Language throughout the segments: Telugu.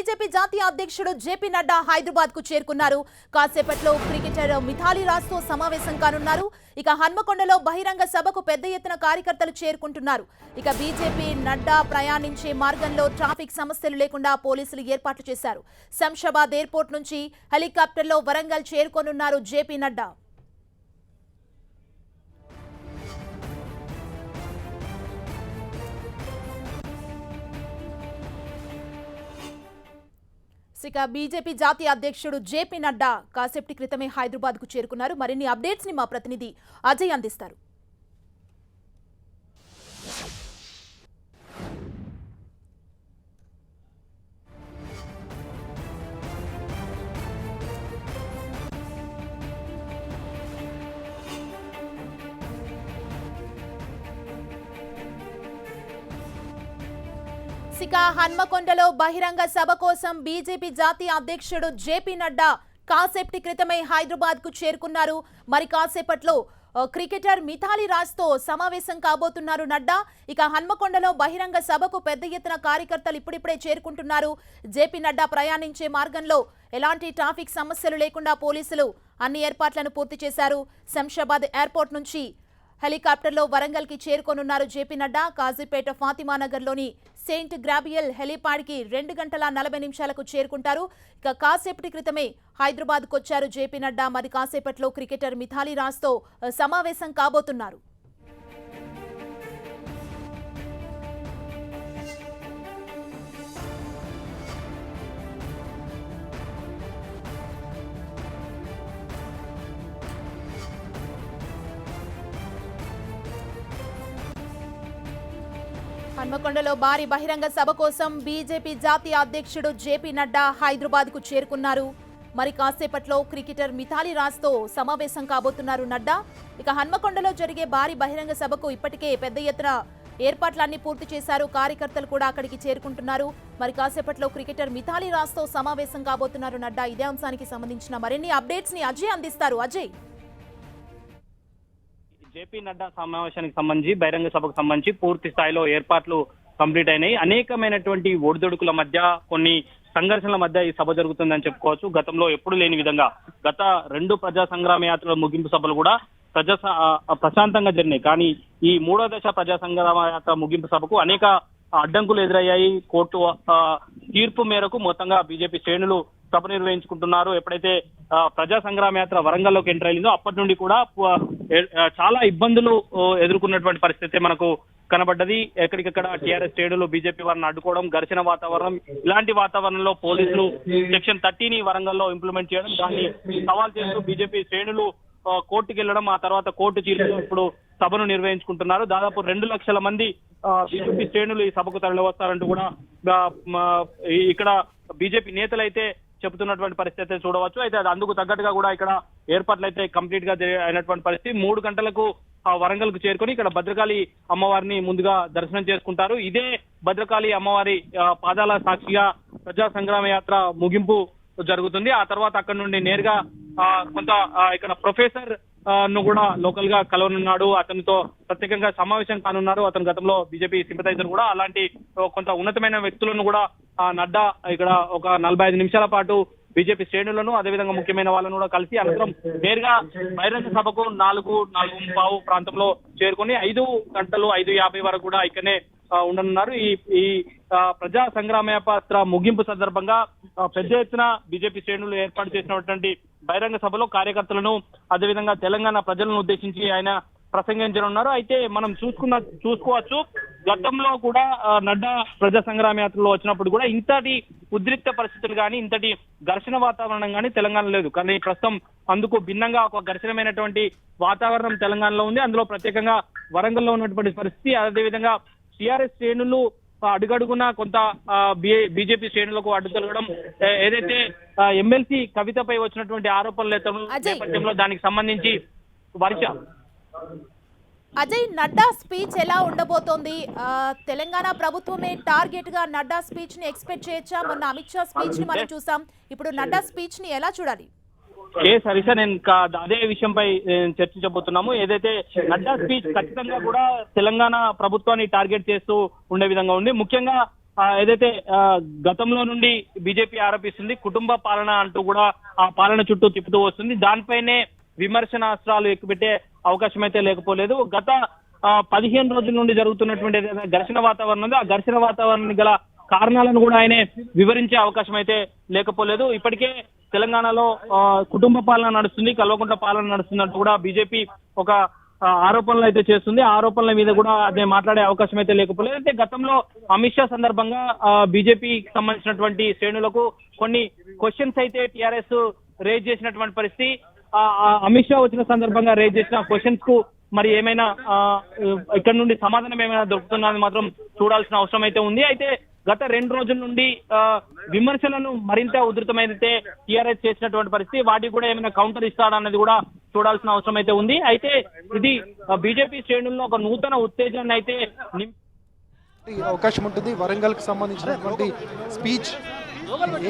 బీజేపీ జాతీయ అధ్యక్షుడు జేపీ నడ్డా హైదరాబాద్ కు చేరుకున్నారు. కాసేపట్లో క్రికెటర్ మిథాలీ రాజ్ తో సమావేశం కానున్నారు. ఇక హన్మకొండలో బహిరంగ సభకు పెద్ద ఎత్తున కార్యకర్తలు చేరుకుంటున్నారు. ఇక బీజేపీ నడ్డా ప్రయాణించే మార్గంలో ట్రాఫిక్ సమస్యలు లేకుండా పోలీసులు ఏర్పాట్లు చేశారు. శంషాబాద్ ఎయిర్పోర్ట్ నుంచి హెలికాప్టర్లో వరంగల్ చేరుకోనున్నారు జేపీ నడ్డా. ఇక బీజేపీ జాతీయ అధ్యక్షుడు జేపీ నడ్డా కాసేపటి క్రితమే హైదరాబాద్ కు చేరుకున్నారు. మరిన్ని అప్డేట్స్ ని మా ప్రతినిధి అజయ్ అందిస్తారు. హన్మకొండలో బహిరంగ సభ కోసం బీజేపీ జాతీయ అధ్యక్షుడు జేపీ నడ్డా కాసేపటి క్రితమే హైదరాబాద్ కు చేరుకున్నారు. మరి కాసేపట్లో క్రికెటర్ మిథాలీ రాజ్ తో సమావేశం కాబోతున్నారు నడ్డా. ఇక హన్మకొండలో బహిరంగ సభకు పెద్ద ఎత్తున కార్యకర్తలు ఇప్పుడిప్పుడే చేరుకుంటున్నారు. జేపీ నడ్డా ప్రయాణించే మార్గంలో ఎలాంటి ట్రాఫిక్ సమస్యలు లేకుండా పోలీసులు అన్ని ఏర్పాట్లను పూర్తి చేశారు. శంషాబాద్ ఎయిర్పోర్ట్ నుంచి హెలికాప్టర్లో వరంగల్ కి చేరుకోనున్నారు జేపీ నడ్డా. కాజీపేట ఫాతిమానగర్లోని సెయింట్ గ్రాబియల్ హెలిపాడ్ కి 2 గంటల 40 నిమిషాలకు చేరుకుంటారు. ఇక కాసేపటి క్రితమే హైదరాబాద్ కు వచ్చారు జేపీ నడ్డా. మరి కాసేపట్లో క్రికెటర్ మిథాలీ రాజ్ తో సమావేశం కాబోతున్నారు. హన్మకొండలో భారీ బహిరంగ సభ కోసం బీజేపీ జాతీయ అధ్యక్షుడు జేపీ నడ్డా హైదరాబాద్ కు చేరుకున్నారు. మరి కాసేపట్లో క్రికెటర్ మిథాలీ రాజ్ తో సమావేశం కాబోతున్నారు నడ్డా. ఇక హన్మకొండలో జరిగే భారీ బహిరంగ సభకు ఇప్పటికే పెద్ద ఎత్తున ఏర్పాట్లన్నీ పూర్తి చేశారు. కార్యకర్తలు కూడా అక్కడికి చేరుకుంటున్నారు. మరి కాసేపట్లో క్రికెటర్ మిథాలీ రాజ్ తో సమావేశం కాబోతున్నారు నడ్డా. ఇదే అంశానికి సంబంధించిన మరిన్ని అప్డేట్స్ ని అజయ్ అందిస్తారు. అజయ్, జేపీ నడ్డా సమావేశానికి సంబంధించి బహిరంగ సభకు సంబంధించి పూర్తి స్థాయిలో ఏర్పాట్లు కంప్లీట్ అయినాయి. అనేకమైనటువంటి ఒడిదొడుకుల మధ్య, కొన్ని సంఘర్షణల మధ్య ఈ సభ జరుగుతుందని చెప్పుకోవచ్చు. గతంలో ఎప్పుడు లేని విధంగా గత 2 ప్రజా సంగ్రామ యాత్రల ముగింపు సభలు కూడా ప్రశాంతంగా జరిగినాయి. కానీ ఈ 3వ దశ ప్రజా సంగ్రామ యాత్ర ముగింపు సభకు అనేక అడ్డంకులు ఎదురయ్యాయి. కోర్టు తీర్పు మేరకు మొత్తంగా బీజేపీ శ్రేణులు సభ నిర్వహించుకుంటున్నారు. ఎప్పుడైతే ప్రజా సంగ్రామ యాత్ర వరంగల్లోకి ఎంటర్ అయిందో అప్పటి నుండి కూడా చాలా ఇబ్బందులు ఎదుర్కొన్నటువంటి పరిస్థితి మనకు కనబడ్డది. ఎక్కడికక్కడ టీఆర్ఎస్ శ్రేణులు బీజేపీ వారిని అడ్డుకోవడం, ఘర్షణ వాతావరణం, ఇలాంటి వాతావరణంలో పోలీసులు సెక్షన్ 30ని వరంగల్లో ఇంప్లిమెంట్ చేయడం, దాన్ని సవాల్ చేస్తూ బీజేపీ శ్రేణులు కోర్టుకు వెళ్లడం, ఆ తర్వాత కోర్టు తీర్పులో ఇప్పుడు సభను నిర్వహించుకుంటున్నారు. దాదాపు 2 లక్షల మంది బీజేపీ శ్రేణులు ఈ సభకు తరలి వస్తారంటూ కూడా ఇక్కడ బీజేపీ నేతలు అయితే చెబుతున్నటువంటి పరిస్థితి చూడవచ్చు. అయితే అది అందుకు తగ్గట్టుగా కూడా ఇక్కడ ఏర్పాట్లు అయితే కంప్లీట్ గా అయినటువంటి పరిస్థితి. 3 గంటలకు వరంగల్ కు చేరుకొని ఇక్కడ భద్రకాళి అమ్మవారిని ముందుగా దర్శనం చేసుకుంటారు. ఇదే భద్రకాళి అమ్మవారి పాదాల సాక్షిగా ప్రజా సంగ్రామ యాత్ర ముగింపు జరుగుతుంది. ఆ తర్వాత అక్కడ నుండి నేరుగా కొంత ఇక్కడ ప్రొఫెసర్ ను కూడా లోకల్ గా కలవనున్నాడు. అతనితో ప్రత్యేకంగా సమావేశం కానున్నారు. అతను గతంలో బీజేపీ సింపథైజర్ కూడా. అలాంటి కొంత ఉన్నతమైన వ్యక్తులను కూడా నడ్డా ఇక్కడ ఒక 45 నిమిషాల పాటు బీజేపీ శ్రేణులను, అదేవిధంగా ముఖ్యమైన వాళ్ళను కూడా కలిసి అనంతరం నేరుగా బహిరంగ సభకు 4:15 ప్రాంతంలో చేరుకుని 5 గంటలు 5:50 వరకు కూడా ఇక్కడనే ఉండనున్నారు. ఈ ప్రజా సంగ్రామ యాత్ర ముగింపు సందర్భంగా పెద్ద ఎత్తున బీజేపీ శ్రేణులు ఏర్పాటు చేసినటువంటి బహిరంగ సభలో కార్యకర్తలను, అదేవిధంగా తెలంగాణ ప్రజలను ఉద్దేశించి ఆయన ప్రసంగించనున్నారు. అయితే మనం చూసుకోవచ్చు, గతంలో కూడా నడ్డా ప్రజా సంగ్రామ యాత్రలో వచ్చినప్పుడు కూడా ఇంతటి ఉద్రిక్త పరిస్థితులు కానీ, ఇంతటి ఘర్షణ వాతావరణం కానీ తెలంగాణ లేదు. కానీ ప్రస్తుతం అందుకు భిన్నంగా ఒక ఘర్షణమైనటువంటి వాతావరణం తెలంగాణలో ఉంది. అందులో ప్రత్యేకంగా వరంగల్లో ఉన్నటువంటి పరిస్థితి, అదేవిధంగా టీఆర్ఎస్ శ్రేణులు అడుగడుగున కొంత బీజేపీ శ్రేణులకు అడ్డు తొలగడం, ఏదైతే ఎమ్మెల్సీ కవితపై వచ్చినటువంటి ఆరోపణల నేపథ్యంలో దానికి సంబంధించి అజయ్, నడ్డా స్పీచ్ ఎలా ఉండబోతోంది? తెలంగాణ ప్రభుత్వమే టార్గెట్ గా నడ్డా స్పీచ్ ని ఎక్స్పెక్ట్ చేయొచ్చా? మొన్న అమిత్ షా స్పీచ్ ని మనం చూసాం. ఇప్పుడు నడ్డా స్పీచ్ ని ఎలా చూడాలి? హరిష, నేను అదే విషయంపై చర్చించబోతున్నాము. ఏదైతే నడ్డా స్పీచ్ ఖచ్చితంగా కూడా తెలంగాణ ప్రభుత్వాన్ని టార్గెట్ చేస్తూ ఉండే విధంగా ఉంది. ముఖ్యంగా ఏదైతే గతంలో నుండి బీజేపీ ఆరోపిస్తుంది కుటుంబ పాలన అంటూ కూడా ఆ పాలన చుట్టూ తిప్పుతూ వస్తుంది. దానిపైనే విమర్శనాస్త్రాలు ఎక్కుపెట్టే అవకాశం అయితే లేకపోలేదు. గత 15 రోజుల నుండి జరుగుతున్నటువంటి ఏదైనా ఘర్షణ వాతావరణం ఉందో ఆ ఘర్షణ వాతావరణం గల కారణాలను కూడా ఆయనే వివరించే అవకాశం అయితే లేకపోలేదు. ఇప్పటికే తెలంగాణలో కుటుంబ పాలన నడుస్తుంది, కల్వకుంట్ల పాలన నడుస్తుంది అంటూ కూడా బీజేపీ ఒక ఆరోపణలు అయితే చేస్తుంది. ఆరోపణల మీద కూడా అదే మాట్లాడే అవకాశం అయితే లేకపోలేదు. అయితే గతంలో అమిత్ షా సందర్భంగా బీజేపీకి సంబంధించినటువంటి శ్రేణులకు కొన్ని క్వశ్చన్స్ అయితే టీఆర్ఎస్ రేజ్ చేసినటువంటి పరిస్థితి. అమిత్ షా వచ్చిన సందర్భంగా రేజ్ చేసిన క్వశ్చన్స్ కు మరి ఏమైనా ఇక్కడ నుండి సమాధానం ఏమైనా దొరుకుతున్నది మాత్రం చూడాల్సిన అవసరం అయితే ఉంది. అయితే గత 2 రోజుల నుండి విమర్శలను మరింత ఉధృతమైతే టీఆర్ఎస్ చేసినటువంటి పరిస్థితి, వాటికి కూడా ఏమైనా కౌంటర్ ఇస్తాడన్నది కూడా చూడాల్సిన అవసరం అయితే ఉంది. అయితే ఇది బీజేపీ శ్రేణుల్లో ఒక నూతన ఉత్తేజాన్ని అయితే అవకాశం ఉంటుంది. వరంగల్ కి సంబంధించినటువంటి స్పీచ్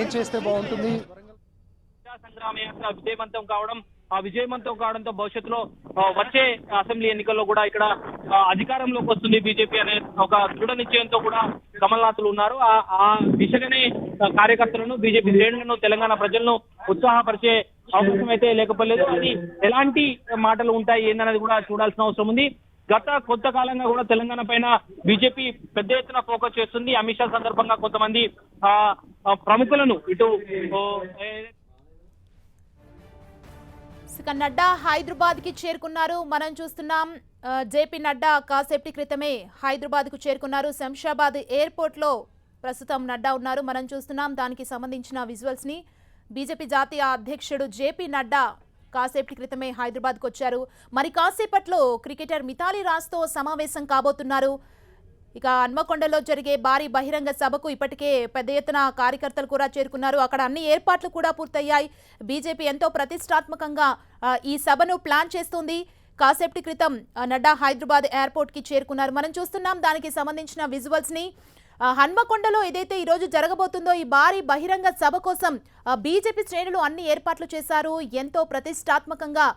ఏం చేస్తే బాగుంటుంది, సంగ్రామ యాత్ర విజయవంతం కావడంతో భవిష్యత్తులో వచ్చే అసెంబ్లీ ఎన్నికల్లో కూడా ఇక్కడ అధికారంలోకి వస్తుంది బీజేపీ అనే ఒక దృఢ నిశ్చయంతో కూడా కమల్నాథులు ఉన్నారు. ఆ దిశగానే కార్యకర్తలను బీజేపీ శ్రేణులను తెలంగాణ ప్రజలను ఉత్సాహపరిచే అవకాశం అయితే లేకపోలేదు. అది ఎలాంటి మాటలు ఉంటాయి ఏందనేది కూడా చూడాల్సిన అవసరం ఉంది. గత కొంతకాలంగా కూడా తెలంగాణ పైన బీజేపీ పెద్ద ఎత్తున ఫోకస్ చేస్తుంది. అమిత్ షా సందర్భంగా కొంతమంది ప్రముఖులను ఇటు నడ్డా హైదరాబాద్ కి చేరుకున్నారు. మనం చూస్తున్నాం జేపీ నడ్డా కాసేపటి క్రితమే హైదరాబాద్ కు చేరుకున్నారు. శంషాబాద్ ఎయిర్పోర్ట్ లో ప్రస్తుతం నడ్డా ఉన్నారు. మనం చూస్తున్నాం దానికి సంబంధించిన విజువల్స్ ని. బీజేపీ జాతీయ అధ్యక్షుడు జేపీ నడ్డా కాసేపటి క్రితమే హైదరాబాద్ కు వచ్చారు. మరి కాసేపట్లో క్రికెటర్ మిథాలీ రాజ్ తో సమావేశం కాబోతున్నారు. ఇక హన్మకొండలో జరిగే భారీ బహిరంగ సభకు ఇప్పటికే పెద్ద ఎత్తున కార్యకర్తలు కూడా చేరుకున్నారు. అక్కడ అన్ని ఏర్పాట్లు కూడా పూర్తయ్యాయి. బీజేపీ ఎంతో ప్రతిష్టాత్మకంగా ఈ సభను ప్లాన్ చేస్తుంది. కాసేపటి క్రితం నడ్డా హైదరాబాద్ ఎయిర్పోర్ట్ కి చేరుకున్నారు. మనం చూస్తున్నాం దానికి సంబంధించిన విజువల్స్ ని. హన్మకొండలో ఏదైతే ఈ రోజు జరగబోతుందో ఈ భారీ బహిరంగ సభ కోసం బీజేపీ శ్రేణులు అన్ని ఏర్పాట్లు చేశారు. ఎంతో ప్రతిష్టాత్మకంగా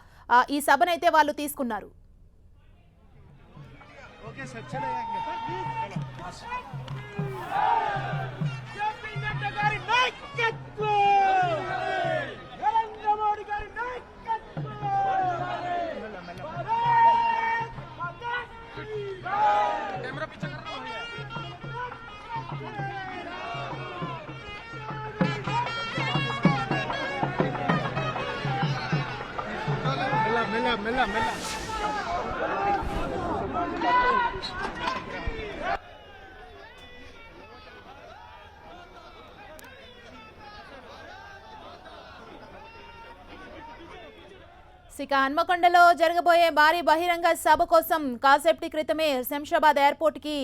ఈ సభనైతే వాళ్ళు తీసుకున్నారు. ఇక హన్మకొండలో జరగబోయే భారీ బహిరంగ సభ కోసం కాసేపటి క్రితమే శంషాబాద్ ఎయిర్పోర్ట్ కి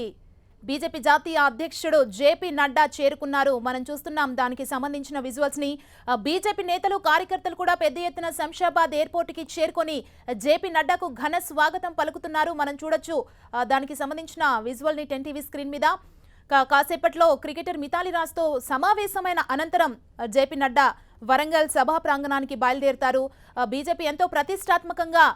బీజేపీ జాతీయ అధ్యక్షుడు జేపీ నడ్డా చేరుకున్నారు. మనం చూస్తున్నాం దానికి సంబంధించిన విజువల్స్ ని. బీజేపీ నేతలు కార్యకర్తలు కూడా పెద్ద ఎత్తున శంషాబాద్ ఎయిర్పోర్ట్ కి చేరుకొని జేపీ నడ్డాకు ఘన స్వాగతం పలుకుతున్నారు. మనం చూడొచ్చు దానికి సంబంధించిన విజువల్ ని 10 టీవీ స్క్రీన్ మీద. కాసేపట్లో క్రికెటర్ మిథాలీ రాజ్ తో సమావేశమైన అనంతరం జేపీ నడ్డా వరంగల్ సభా ప్రాంగణానికి బయలుదేరుతారు. బీజేపీ ఎంతో ప్రతిష్టాత్మకంగా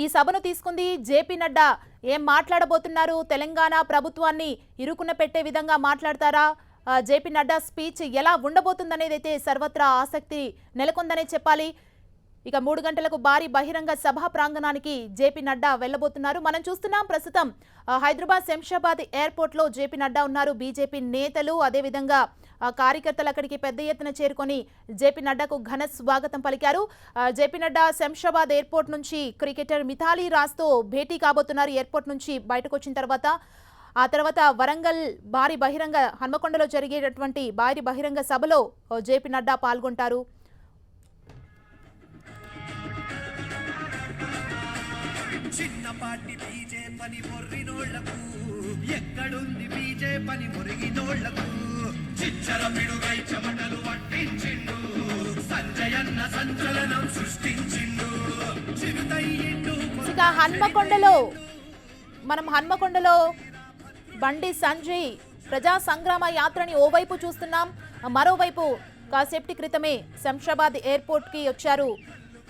ఈ సభను తీసుకుంది. జేపీ నడ్డా ఏం మాట్లాడబోతున్నారు? తెలంగాణ ప్రభుత్వాన్ని ఇరుకున పెట్టే విధంగా మాట్లాడతారా? జేపీ నడ్డా స్పీచ్ ఎలా ఉండబోతుందనేది అయితే సర్వత్రా ఆసక్తి నెలకొందనే చెప్పాలి. ఇక 3 గంటలకు భారీ బహిరంగ సభా ప్రాంగణానికి జేపీ నడ్డా వెళ్లబోతున్నారు. మనం చూస్తున్నాం ప్రస్తుతం హైదరాబాద్ శంషాబాద్ ఎయిర్పోర్ట్ లో జేపీ నడ్డా ఉన్నారు. బీజేపీ నేతలు అదేవిధంగా కార్యకర్తలు అక్కడికి పెద్ద ఎత్తున చేరుకొని జేపీ నడ్డాకు ఘన స్వాగతం పలికారు. జేపీ నడ్డా శంషాబాద్ ఎయిర్పోర్ట్ నుంచి క్రికెటర్ మిథాలీ రాజ్ తో భేటీ కాబోతున్నారు. ఎయిర్పోర్ట్ నుంచి బయటకు వచ్చిన తర్వాత ఆ తర్వాత వరంగల్ భారీ బహిరంగ హన్మకొండలో జరిగేటటువంటి భారీ బహిరంగ సభలో జేపీ నడ్డా పాల్గొంటారు. చిన్నపాటి బీజే పని మొర్రినోళ్లకు ఎక్కడుంది బీజే పని మురిగినోళ్లకు చిచ్చర పిడుగై చెమటలు పట్టించిండు సంజయన్న సంచలనం సృష్టించిండు చిరుతయ్యిండు. ఇక హన్మకొండలో బండి సంజయ్ ప్రజా సంగ్రామ యాత్రని ఓవైపు చూస్తున్నాం. మరోవైపు కాసేపటి క్రితమే శంషాబాద్ ఎయిర్పోర్ట్ కి వచ్చారు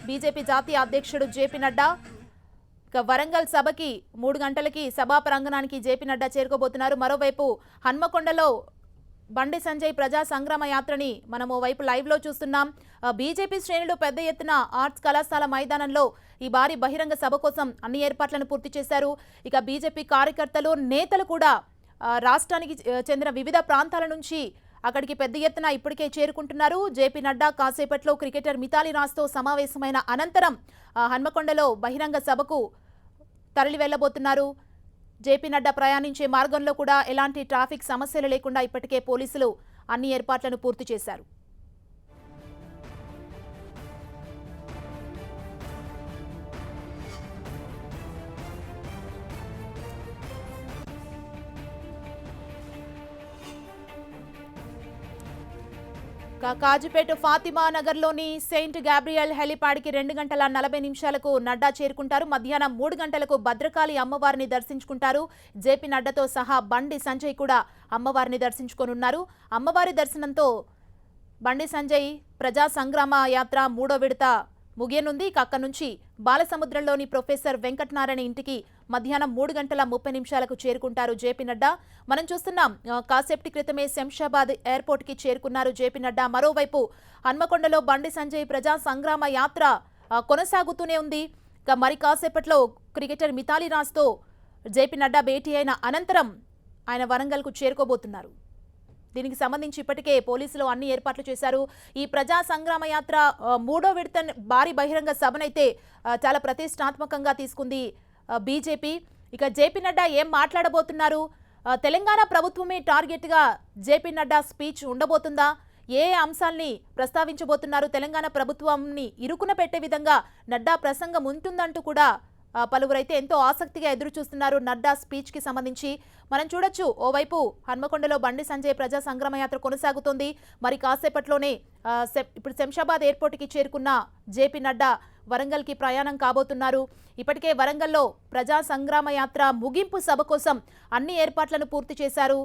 బీజేపీ జాతీయ అధ్యక్షుడు జేపీ నడ్డా. ఇక వరంగల్ సభకి 3 గంటలకి సభా ప్రాంగణానికి జేపీ నడ్డా చేరుకోబోతున్నారు. మరోవైపు హన్మకొండలో బండి సంజయ్ ప్రజా సంగ్రామ యాత్రని మనము వైపు లైవ్ లో చూస్తున్నాం. బీజేపీ శ్రేణులు పెద్ద ఎత్తున ఆర్ట్స్ కళాశాల మైదానంలో ఈ భారీ బహిరంగ సభ కోసం అన్ని ఏర్పాట్లను పూర్తి చేశారు. ఇక బీజేపీ కార్యకర్తలు నేతలు కూడా రాష్ట్రానికి చెందిన వివిధ ప్రాంతాల నుంచి అక్కడికి పెద్ద ఎత్తున ఇప్పటికే చేరుకుంటున్నారు. జేపీ నడ్డా కాసేపట్లో క్రికెటర్ మిథాలీ రాజ్తో సమావేశమైన అనంతరం హన్మకొండలో బహిరంగ సభకు తరలి వెళ్లబోతున్నారు. జేపీ నడ్డా ప్రయాణించే మార్గంలో కూడా ఎలాంటి ట్రాఫిక్ సమస్యలు లేకుండా ఇప్పటికే పోలీసులు అన్ని ఏర్పాట్లను పూర్తి చేశారు. కాజుపేట ఫాతిమా నగర్లోని సెయింట్ గ్యాబ్రియల్ హెలిపాడ్కి 2 గంటల 40 నిమిషాలకు నడ్డా చేరుకుంటారు. మధ్యాహ్నం 3 గంటలకు భద్రకాళి అమ్మవారిని దర్శించుకుంటారు. జేపీ నడ్డాతో సహా బండి సంజయ్ కూడా అమ్మవారిని దర్శించుకోనున్నారు. అమ్మవారి దర్శనంతో బండి సంజయ్ ప్రజా సంగ్రామ యాత్ర 3వ విడత ముగియనుంది. అక్కడి నుంచి బాలసముద్రంలోని ప్రొఫెసర్ వెంకటనారాయణ ఇంటికి మధ్యాహ్నం 3 గంటల 30 నిమిషాలకు చేరుకుంటారు జేపీ నడ్డా. మనం చూస్తున్నాం కాసేపటి క్రితమే శంషాబాద్ ఎయిర్పోర్ట్ కి చేరుకున్నారు జేపీ నడ్డా. మరోవైపు హన్మకొండలో బండి సంజయ్ ప్రజా సంగ్రామ యాత్ర కొనసాగుతూనే ఉంది. ఇక మరి కాసేపట్లో క్రికెటర్ మిథాలీ రాజ్తో జేపీ నడ్డా భేటీ అయిన అనంతరం ఆయన వరంగల్కు చేరుకోబోతున్నారు. దీనికి సంబంధించి ఇప్పటికే పోలీసులు అన్ని ఏర్పాట్లు చేశారు. ఈ ప్రజా సంగ్రామ యాత్ర 3వ విడత భారీ బహిరంగ సభనైతే చాలా ప్రతిష్టాత్మకంగా తీసుకుంది బీజేపీ. ఇక జేపీ నడ్డా ఏం మాట్లాడబోతున్నారు? తెలంగాణ ప్రభుత్వమే టార్గెట్గా జేపీ నడ్డా స్పీచ్ ఉండబోతుందా? ఏ అంశాల్ని ప్రస్తావించబోతున్నారు? తెలంగాణ ప్రభుత్వాన్ని ఇరుకున పెట్టే విధంగా నడ్డా ప్రసంగం ఉంటుందంటూ కూడా పలువురైతే ఎంతో ఆసక్తిగా ఎదురు చూస్తున్నారు నడ్డా స్పీచ్ కి సంబంధించి. మనం చూడొచ్చు, ఓవైపు హన్మకొండలో బండి సంజయ్ ప్రజా సంగ్రామ యాత్ర కొనసాగుతోంది. మరి కాసేపట్లోనే ఇప్పుడు శంషాబాద్ ఎయిర్పోర్ట్ కి చేరుకున్న జేపీ నడ్డా వరంగల్ కి ప్రయాణం కాబోతున్నారు. ఇప్పటికే వరంగల్లో ప్రజా సంగ్రామ యాత్ర ముగింపు సభ కోసం అన్ని ఏర్పాట్లను పూర్తి చేశారు.